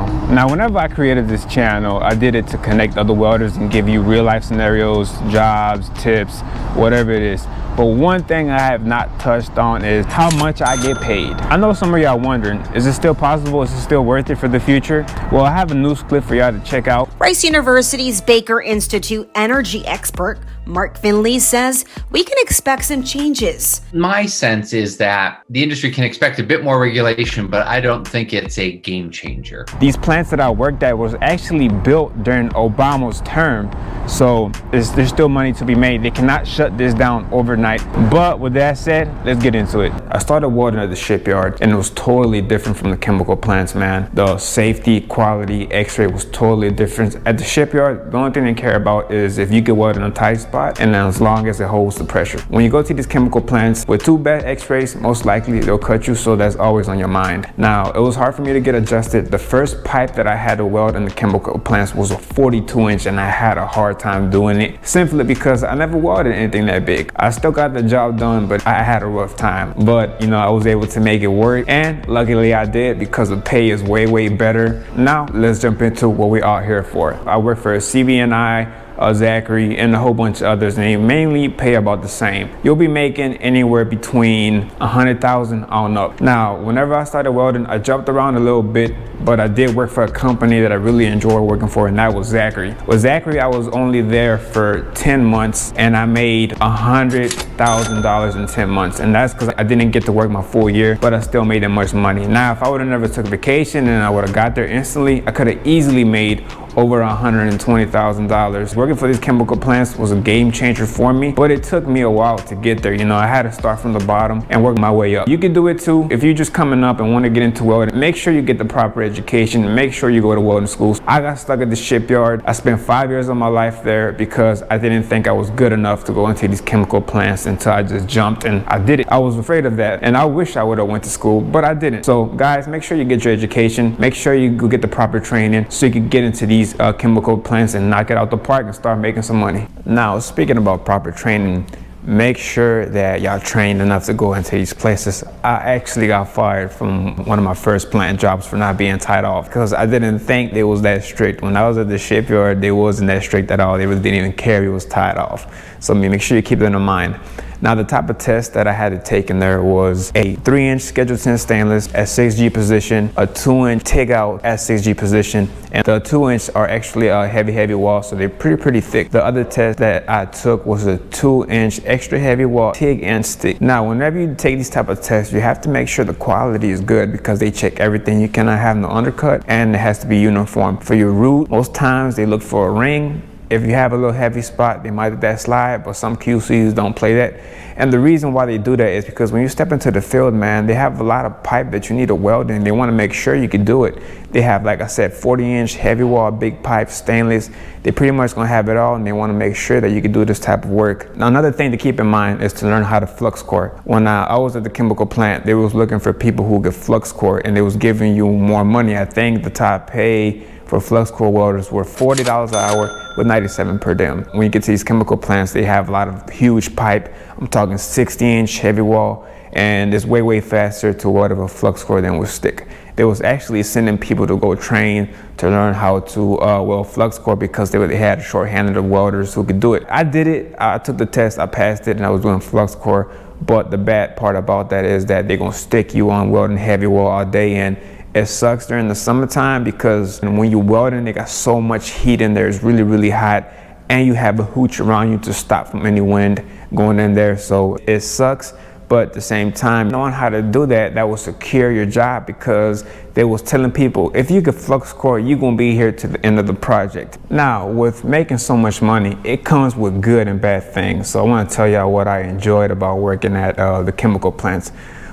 channel. Now, whenever I created this channel, I did it to connect other welders and give you real life scenarios, jobs, tips, whatever it is. But one thing I have not touched on is how much I get paid. I know some of y'all wondering, is it still possible? Is it still worth it for the future? Well, I have a news clip for y'all to check out. Rice University's Baker Institute energy expert Mark Finley says we can expect some changes. My sense is that the industry can expect a bit more regulation, but I don't think it's a game changer. These plants that I worked at was actually built during Obama's term, so there's still money to be made. They cannot shut this down overnight. But with that said, let's get into it. I started welding at the shipyard, and it was totally different from the chemical plants, man. The safety, quality, x-ray was totally different. At the shipyard, the only thing they care about is if you can weld in a tight spot, and as long as it holds the pressure. When you go to these chemical plants with 2 bad x-rays, most likely they'll cut you, so that's always on your mind. Now, it was hard for me to get adjusted. The first pipe that I had to weld in the chemical plants was a 42-inch, and I had a hard time doing it simply because I never welded anything that big. I still got the job done, but I had a rough time. But, you know, I was able to make it work, and luckily I did because the pay is way better. Now, let's jump into what we're out here for. I work for CB&I, Zachary, and a whole bunch of others, and they mainly pay about the same. You'll be making anywhere between 100,000 on up. Now, whenever I started welding, I jumped around a little bit, but I did work for a company that I really enjoyed working for, and that was Zachary. With Zachary, I was only there for 10 months, and I made $100,000 in 10 months, and that's because I didn't get to work my full year, but I still made that much money. Now, if I would have never took vacation and I would have got there instantly, I could have easily made over $120,000. Working for these chemical plants was a game changer for me, but it took me a while to get there. You know, I had to start from the bottom and work my way up. You can do it too. If you're just coming up and want to get into welding, make sure you get the proper education. Make sure you go to welding schools. I got stuck at the shipyard. I spent 5 years of my life there because I didn't think I was good enough to go into these chemical plants until I just jumped, and I did it. I was afraid of that, and I wish I would have went to school, but I didn't. So guys, make sure you get your education. Make sure you go get the proper training so you can get into these chemical plants and knock it out the park and start making some money. Now, speaking about proper training, make sure that y'all trained enough to go into these places. I actually got fired from one of my first plant jobs for not being tied off because I didn't think they was that strict. When I was at the shipyard, they wasn't that strict at all. They really didn't even care if it was tied off. So make sure you keep that in mind. Now, the type of test that I had to take in there was a 3-inch scheduled 10 stainless at 6G position, a 2-inch TIG out at 6G position, and the 2-inch are actually a heavy wall, so they're pretty thick. The other test that I took was a 2-inch extra heavy wall TIG and stick. Now, whenever you take these type of tests, you have to make sure the quality is good because they check everything. You cannot have no undercut, and it has to be uniform. For your root, most times they look for a ring. If you have a little heavy spot, they might let that slide, but some QCs don't play that. And the reason why they do that is because when you step into the field, man, they have a lot of pipe that you need to weld in. They want to make sure you can do it. They have, like I said, 40-inch heavy wall, big pipe, stainless. They pretty much gonna have it all, and they want to make sure that you can do this type of work. Now, another thing to keep in mind is to learn how to flux core. When I was at the chemical plant, they was looking for people who could flux core, and they was giving you more money. I think the top pay for flux core welders were $40 an hour with $97 per diem. When you get to these chemical plants, they have a lot of huge pipe. I'm talking 60-inch heavy wall, and it's way faster to weld a flux core than with stick. They was actually sending people to go train to learn how to weld flux core because they had a short-handed of welders who could do it. I did it. I took the test. I passed it, and I was doing flux core. But the bad part about that is that they're gonna stick you on welding heavy wall all day, and it sucks during the summertime because when you're welding, they got so much heat in there. It's really hot, and you have a hooch around you to stop from any wind going in there. So it sucks, but at the same time, knowing how to do that, that will secure your job because they was telling people, if you could flux core, you're gonna be here to the end of the project. Now, with making so much money, it comes with good and bad things. So I wanna tell y'all what I enjoyed about working at the chemical plants.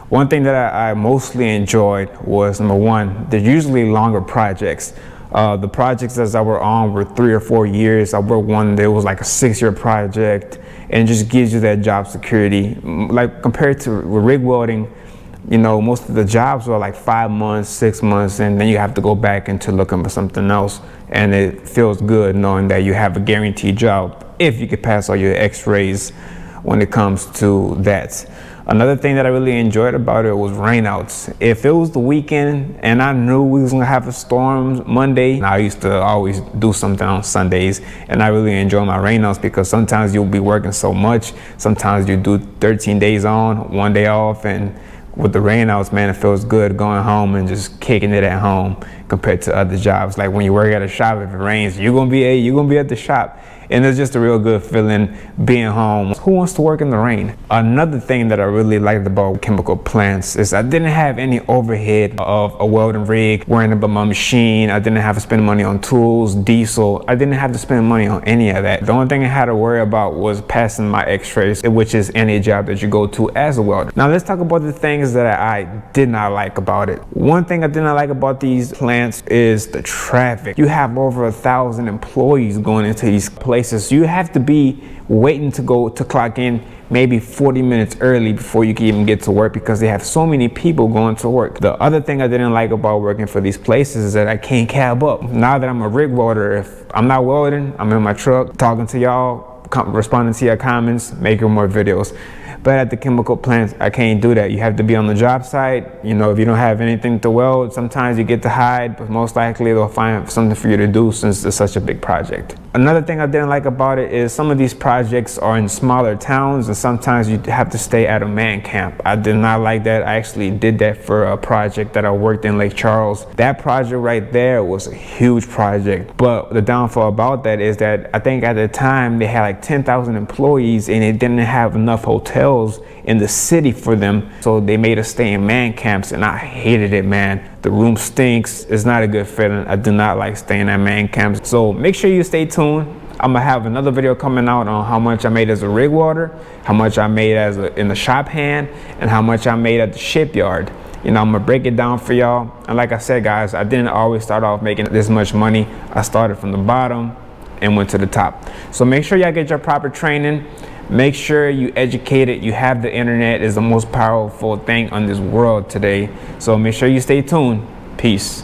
One thing that I mostly enjoyed was, number one, they're usually longer projects. The projects that I were on were 3 or 4 years. I worked one that was like a 6-year project, and it just gives you that job security. Like compared to rig welding, you know, most of the jobs were like 5 months, 6 months, and then you have to go back into looking for something else. And it feels good knowing that you have a guaranteed job if you could pass all your x-rays when it comes to that. Another thing that I really enjoyed about it was rainouts. If it was the weekend and I knew we was gonna have a storm Monday, I used to always do something on Sundays, and I really enjoy my rainouts because sometimes you'll be working so much. Sometimes you do 13 days on, 1 day off, and with the rainouts, man, it feels good going home and just kicking it at home compared to other jobs. Like when you work at a shop, if it rains, you're gonna be at the shop. And it's just a real good feeling being home. Who wants to work in the rain? Another thing that I really liked about chemical plants is I didn't have any overhead of a welding rig, worrying about my machine. I didn't have to spend money on tools, diesel. I didn't have to spend money on any of that. The only thing I had to worry about was passing my x-rays, which is any job that you go to as a welder. Now let's talk about the things that I did not like about it. One thing I did not like about these plants is the traffic. You have over 1,000 employees going into these places. You have to be waiting to clock in maybe 40 minutes early before you can even get to work because they have so many people going to work. The other thing I didn't like about working for these places is that I can't cab up. Now that I'm a rig welder, if I'm not welding, I'm in my truck talking to y'all, responding to your comments, making more videos. But at the chemical plants, I can't do that. You have to be on the job site. You know, if you don't have anything to weld, sometimes you get to hide, but most likely they'll find something for you to do since it's such a big project. Another thing I didn't like about it is some of these projects are in smaller towns and sometimes you have to stay at a man camp. I did not like that. I actually did that for a project that I worked in Lake Charles. That project right there was a huge project, but the downfall about that is that I think at the time they had like 10,000 employees and they didn't have enough hotels in the city for them, so they made us stay in man camps, and I hated it, man. The room stinks. It's not a good feeling. I do not like staying at man camps. So make sure you stay tuned. I'm gonna have another video coming out on how much I made as a rig welder, how much I made in the shop hand, and how much I made at the shipyard. You know, I'm gonna break it down for y'all. And like I said, guys, I didn't always start off making this much money. I started from the bottom and went to the top. So make sure y'all get your proper training. Make sure you educate it. You have the internet. Is the most powerful thing on this world today. So make sure you stay tuned. Peace.